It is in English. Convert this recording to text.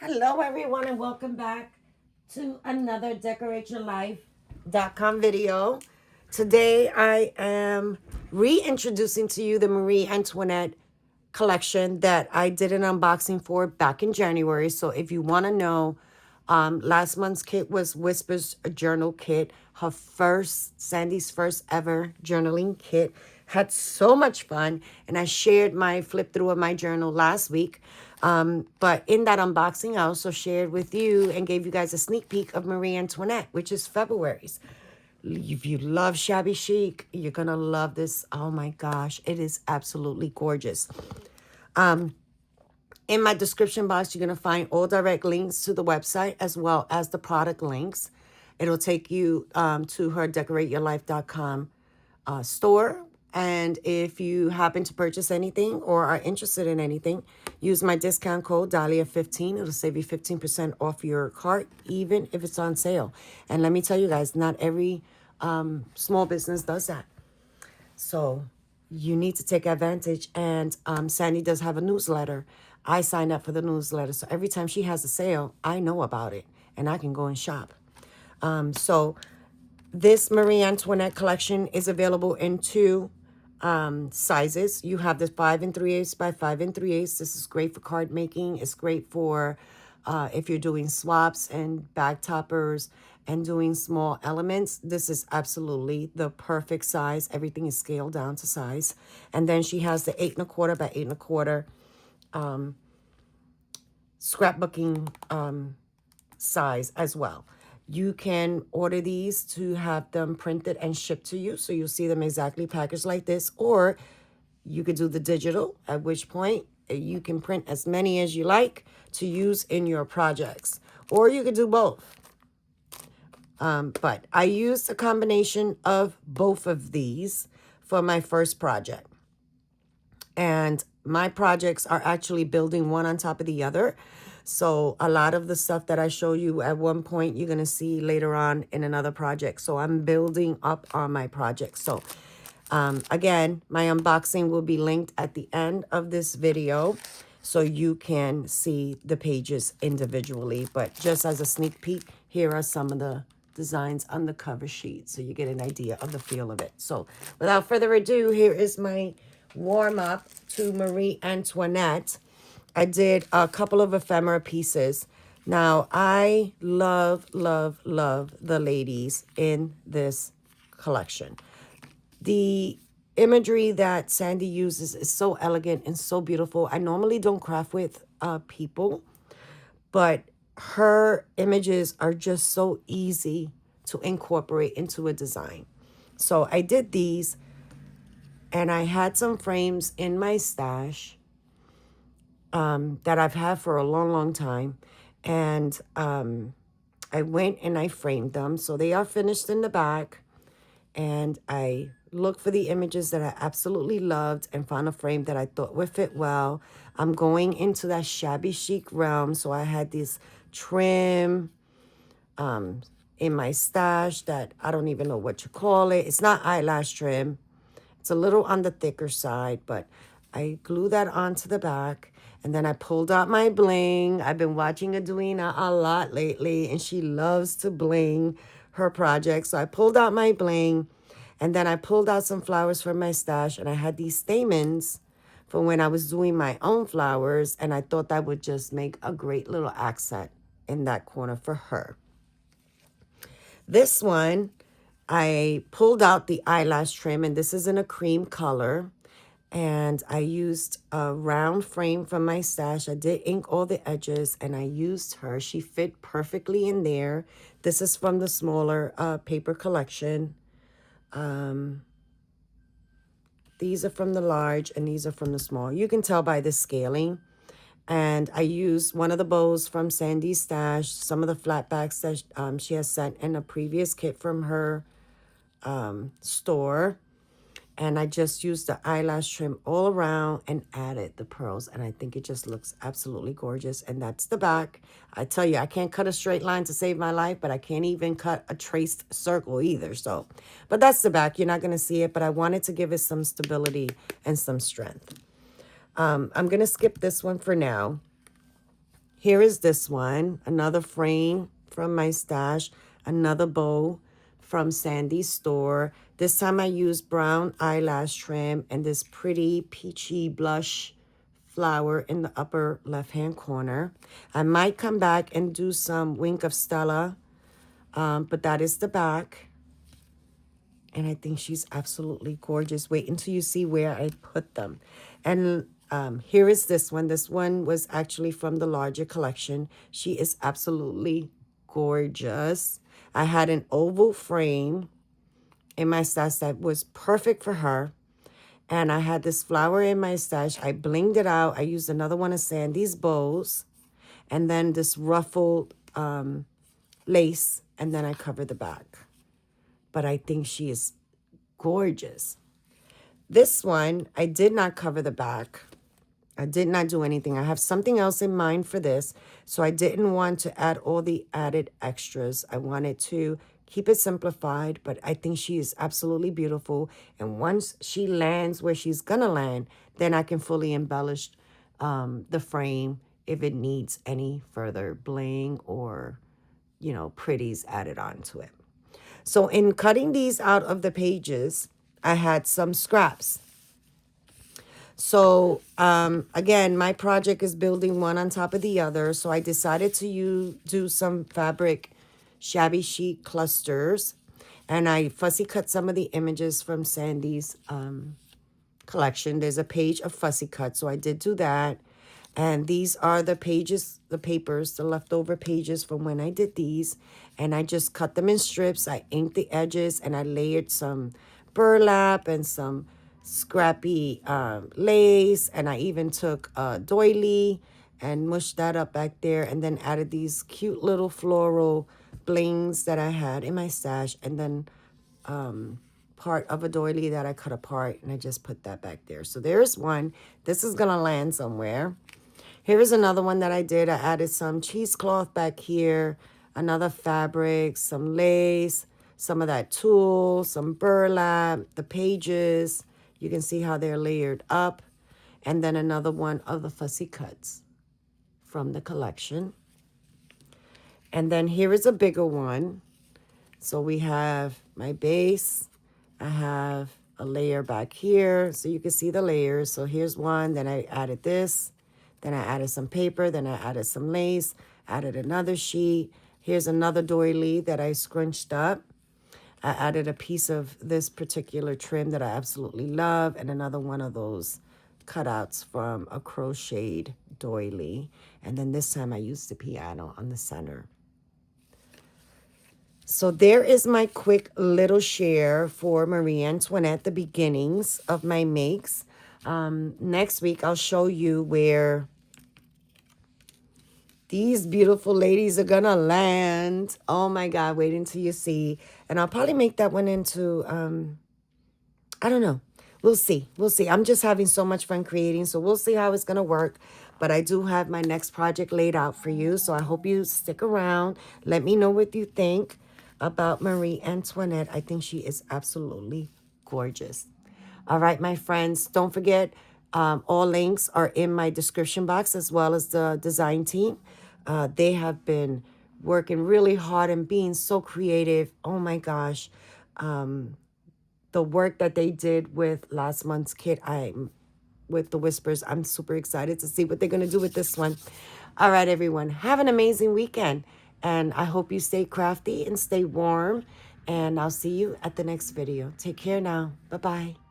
Hello, everyone, and welcome back to another Decorate8yourlife.com video. Today, I am reintroducing to you the Marie Antoinette collection that I did an unboxing for back in January. So if you want to know, last month's kit was Whisper's journal kit, her Sandi's first ever journaling kit. Had so much fun, and I shared my flip through of my journal last week. But in that unboxing, I also shared with you and gave you guys a sneak peek of Marie Antoinette, which is February's. If you love Shabby Chic, you're going to love this. Oh my gosh, it is absolutely gorgeous. In my description box, you're going to find all direct links to the website as well as the product links. It'll take you to her Decor8yourlife.com store. And if you happen to purchase anything or are interested in anything, use my discount code Dalia15. It'll save you 15% off your cart, even if it's on sale. And let me tell you guys, not every small business does that. So you need to take advantage. And Sandi does have a newsletter. I signed up for the newsletter. So every time she has a sale, I know about it and I can go and shop. So this Marie Antoinette collection is available in two sizes. You have the 5 3/8 by 5 3/8. This is great for card making. It's great for if you're doing swaps and bag toppers and doing small elements. This is absolutely the perfect size. Everything is scaled down to size. And then she has the 8 1/4 by 8 1/4 scrapbooking size as well. You can order these to have them printed and shipped to you, so you'll see them exactly packaged like this, or you could do the digital, at which point you can print as many as you like to use in your projects, or you could do both. But I used a combination of both of these for my first project. And my projects are actually building one on top of the other. So a lot of the stuff that I show you at one point, you're going to see later on in another project. So I'm building up on my project. So again, my unboxing will be linked at the end of this video so you can see the pages individually. But just as a sneak peek, here are some of the designs on the cover sheet so you get an idea of the feel of it. So without further ado, here is my warm up to Marie Antoinette. I did a couple of ephemera pieces. Now, I love, love, love the ladies in this collection. The imagery that Sandi uses is so elegant and so beautiful. I normally don't craft with people, but her images are just so easy to incorporate into a design. So I did these, and I had some frames in my stash that I've had for a long, long time. And I went and I framed them. So they are finished in the back. And I looked for the images that I absolutely loved and found a frame that I thought would fit well. I'm going into that shabby chic realm. So I had this trim in my stash that I don't even know what you call it. It's not eyelash trim. It's a little on the thicker side, but I glued that onto the back. And then I pulled out my bling. I've been watching Edwina a lot lately, and she loves to bling her projects. So I pulled out my bling, and then I pulled out some flowers from my stash, and I had these stamens from when I was doing my own flowers, and I thought that would just make a great little accent in that corner for her. This one, I pulled out the eyelash trim, and this is in a cream color. And I used a round frame from my stash. I did ink all the edges, and I used her. She fit perfectly in there. This is from the smaller paper collection. These are from the large, and these are from the small. You can tell by the scaling. And I used one of the bows from Sandi's stash, some of the flat backs that she has sent in a previous kit from her store. And I just used the eyelash trim all around and added the pearls. And I think it just looks absolutely gorgeous. And that's the back. I tell you, I can't cut a straight line to save my life, but I can't even cut a traced circle either. So, but that's the back. You're not going to see it, but I wanted to give it some stability and some strength. I'm going to skip this one for now. Here is this one, another frame from my stash, another bow from Sandy's store. This time I used brown eyelash trim and this pretty peachy blush flower in the upper left-hand corner. I might come back and do some Wink of Stella, but that is the back. And I think she's absolutely gorgeous. Wait until you see where I put them. And here is this one. This one was actually from the larger collection. She is absolutely gorgeous. I had an oval frame in my stash that was perfect for her. And I had this flower in my stash. I blinged it out. I used another one of Sandy's bows. And then this ruffled lace. And then I covered the back. But I think she is gorgeous. This one, I did not cover the back. I did not do anything. I have something else in mind for this. So I didn't want to add all the added extras. I wanted to keep it simplified, but I think she is absolutely beautiful. And once she lands where she's gonna land, then I can fully embellish the frame if it needs any further bling or, you know, pretties added onto it. So in cutting these out of the pages, I had some scraps. So again, my project is building one on top of the other. So I decided to do some fabric Shabby Chic clusters. And I fussy cut some of the images from Sandy's collection. There's a page of fussy cut. So I did do that. And these are the pages, the papers, the leftover pages from when I did these. And I just cut them in strips. I inked the edges and I layered some burlap and some scrappy lace. And I even took a doily and mushed that up back there. And then added these cute little floral blings that I had in my stash. And then part of a doily that I cut apart. And I just put that back there. So there's one. This is going to land somewhere. Here's another one that I did. I added some cheesecloth back here, another fabric, some lace, some of that tulle, some burlap, the pages. You can see how they're layered up. And then another one of the fussy cuts from the collection. And then here is a bigger one. So we have my base. I have a layer back here so you can see the layers. So here's one. Then I added this. Then I added some paper. Then I added some lace. Added another sheet. Here's another doily that I scrunched up. I added a piece of this particular trim that I absolutely love. And another one of those cutouts from a crocheted doily. And then this time I used the piano on the center. So there is my quick little share for Marie Antoinette, the beginnings of my makes. Next week, I'll show you where these beautiful ladies are going to land. Oh, my God. Wait until you see. And I'll probably make that one into, I don't know. We'll see. We'll see. I'm just having so much fun creating. So we'll see how it's going to work. But I do have my next project laid out for you. So I hope you stick around. Let me know what you think about Marie Antoinette. I think she is absolutely gorgeous. All right, my friends, don't forget, all links are in my description box as well as the design team. They have been working really hard and being so creative. Oh my gosh. The work that they did with last month's kit, with the Whispers, I'm super excited to see what they're going to do with this one. All right, everyone, have an amazing weekend. And I hope you stay crafty and stay warm. And I'll see you at the next video. Take care now. Bye-bye.